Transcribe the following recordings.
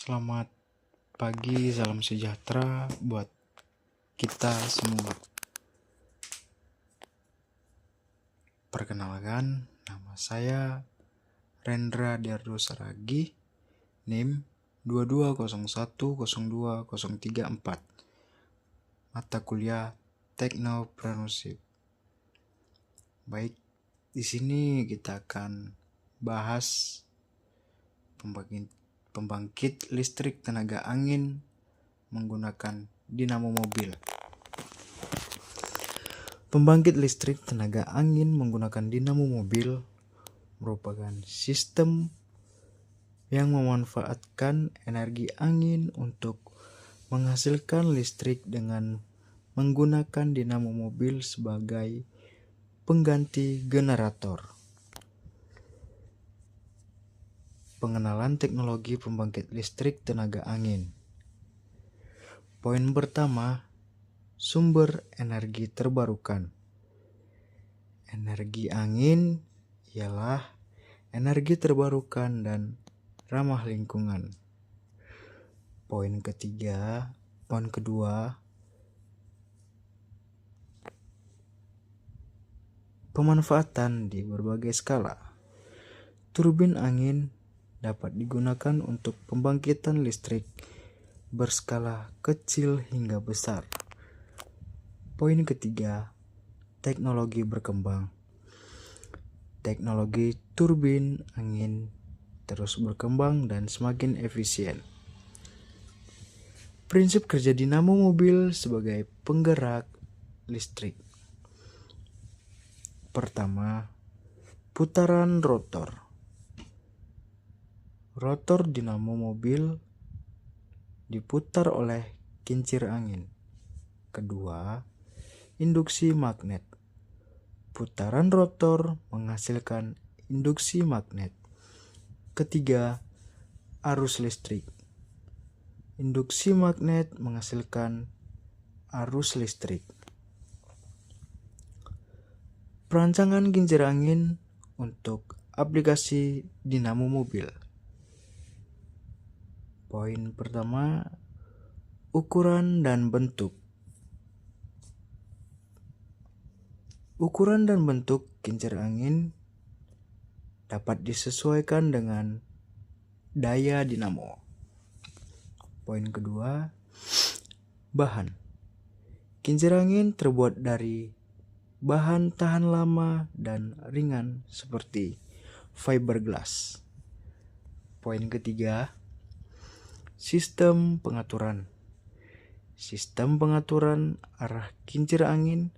Selamat pagi, salam sejahtera buat kita semua. Perkenalkan, nama saya Rendra Diardo Saragi, NIM 2201020034, mata kuliah Technopreneurship. Baik, di sini kita akan bahas pembangkit listrik tenaga angin menggunakan dinamo mobil. Pembangkit listrik tenaga angin menggunakan dinamo mobil merupakan sistem yang memanfaatkan energi angin untuk menghasilkan listrik dengan menggunakan dinamo mobil sebagai pengganti generator. Pengenalan teknologi pembangkit listrik tenaga angin. Poin pertama, sumber energi terbarukan. Energi angin ialah energi terbarukan dan ramah lingkungan. Poin kedua, pemanfaatan di berbagai skala. Turbin angin dapat digunakan untuk pembangkitan listrik berskala kecil hingga besar. Poin ketiga, teknologi berkembang. Teknologi turbin angin terus berkembang dan semakin efisien. Prinsip kerja dinamo mobil sebagai penggerak listrik. Pertama, putaran rotor. Rotor dinamo mobil diputar oleh kincir angin. Kedua, induksi magnet. Putaran rotor menghasilkan induksi magnet. Ketiga, arus listrik. Induksi magnet menghasilkan arus listrik. Perancangan kincir angin untuk aplikasi dinamo mobil. Poin pertama, ukuran dan bentuk. Ukuran dan bentuk kincir angin dapat disesuaikan dengan daya dinamo. Poin kedua, bahan. Kincir angin terbuat dari bahan tahan lama dan ringan seperti fiberglass. Poin ketiga, sistem pengaturan. Sistem pengaturan arah kincir angin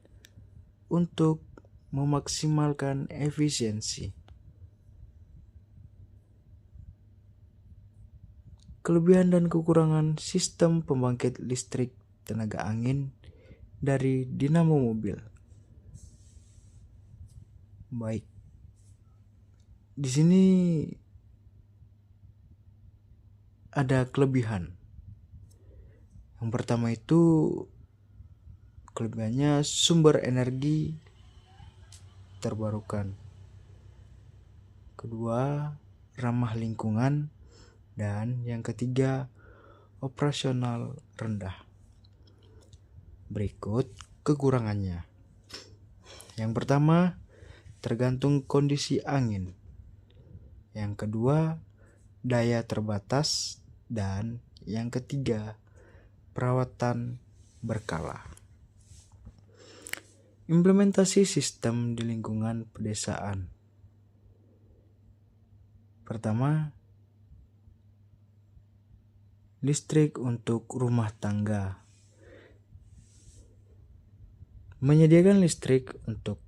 untuk memaksimalkan efisiensi. Kelebihan dan kekurangan sistem pembangkit listrik tenaga angin dari dinamo mobil. Baik, di sini ada kelebihan. Yang pertama itu kelebihannya sumber energi terbarukan. Kedua, ramah lingkungan. Dan yang ketiga, operasional rendah. Berikut kekurangannya. Yang pertama, tergantung kondisi angin. Yang kedua, daya terbatas. Dan yang ketiga, perawatan berkala. Implementasi sistem di lingkungan pedesaan. Pertama, listrik untuk rumah tangga. Menyediakan listrik untuk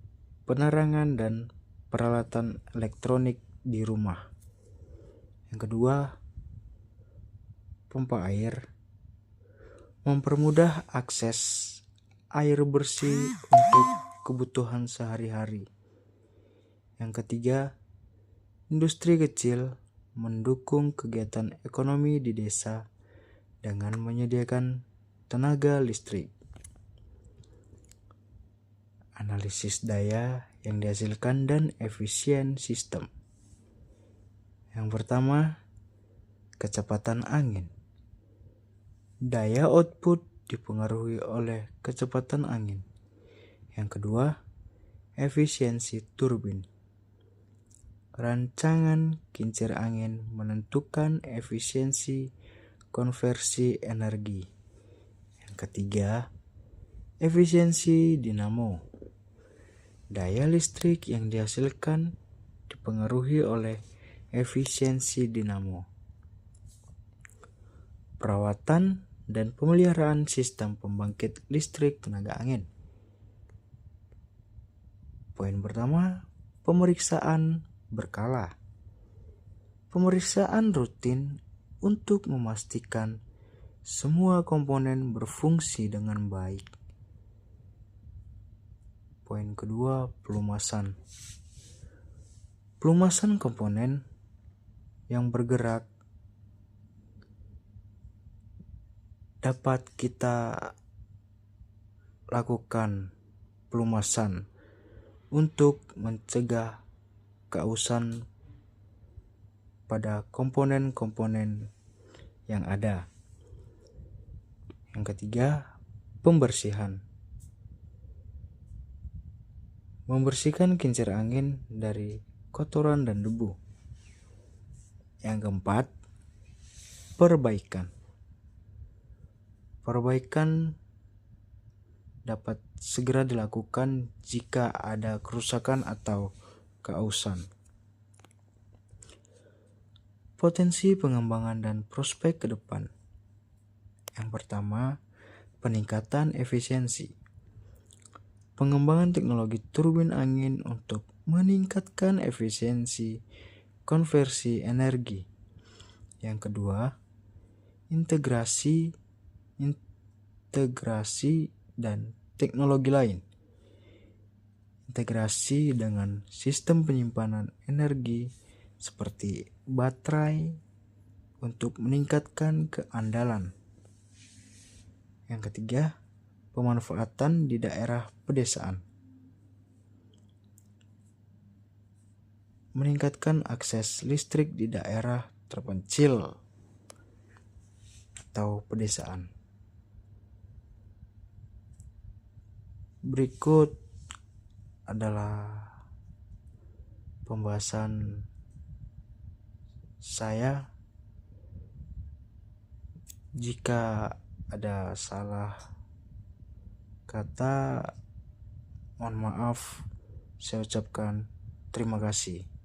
penerangan dan peralatan elektronik di rumah. Yang kedua, pompa air. Mempermudah akses air bersih untuk kebutuhan sehari-hari. Yang ketiga, industri kecil mendukung kegiatan ekonomi di desa dengan menyediakan tenaga listrik. Analisis daya yang dihasilkan dan efisien sistem. Yang pertama, kecepatan angin. Daya output dipengaruhi oleh kecepatan angin. Yang kedua, efisiensi turbin. Rancangan kincir angin menentukan efisiensi konversi energi. Yang ketiga, efisiensi dinamo. Daya listrik yang dihasilkan dipengaruhi oleh efisiensi dinamo. Perawatan dan pemeliharaan sistem pembangkit listrik tenaga angin. Poin pertama, pemeriksaan berkala. Pemeriksaan rutin untuk memastikan semua komponen berfungsi dengan baik. Poin kedua, pelumasan. Pelumasan komponen yang bergerak dapat kita lakukan pelumasan untuk mencegah keausan pada komponen-komponen yang ada. Yang ketiga, pembersihan. Membersihkan kincir angin dari kotoran dan debu. Yang keempat, perbaikan. Perbaikan dapat segera dilakukan jika ada kerusakan atau keausan. Potensi pengembangan dan prospek ke depan. Yang pertama, peningkatan efisiensi. Pengembangan teknologi turbin angin untuk meningkatkan efisiensi konversi energi. Yang kedua, integrasi dan teknologi lain. Integrasi dengan sistem penyimpanan energi seperti baterai untuk meningkatkan keandalan. Yang ketiga, pemanfaatan di daerah pedesaan. Meningkatkan akses listrik di daerah terpencil atau pedesaan. Berikut adalah pembahasan saya. Jika ada salah kata, mohon maaf. Saya ucapkan terima kasih.